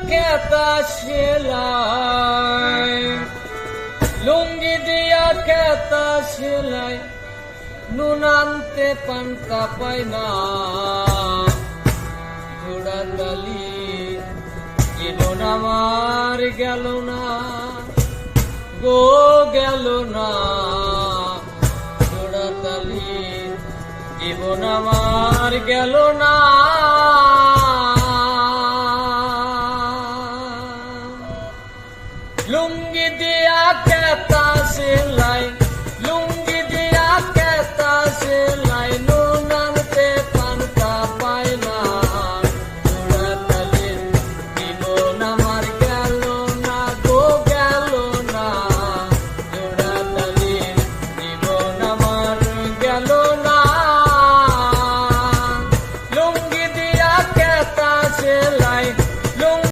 কেতা সেলাই লুঙ্গি দিয়া কেতা সেলাই নুন আনতে পান্তা পাই না জোড়া তালি জীবন আমার গেল না গো গেল না জোড়া তালি জীবন আমার গেল না লুঙ্গি দিয়া কেতা সেলাই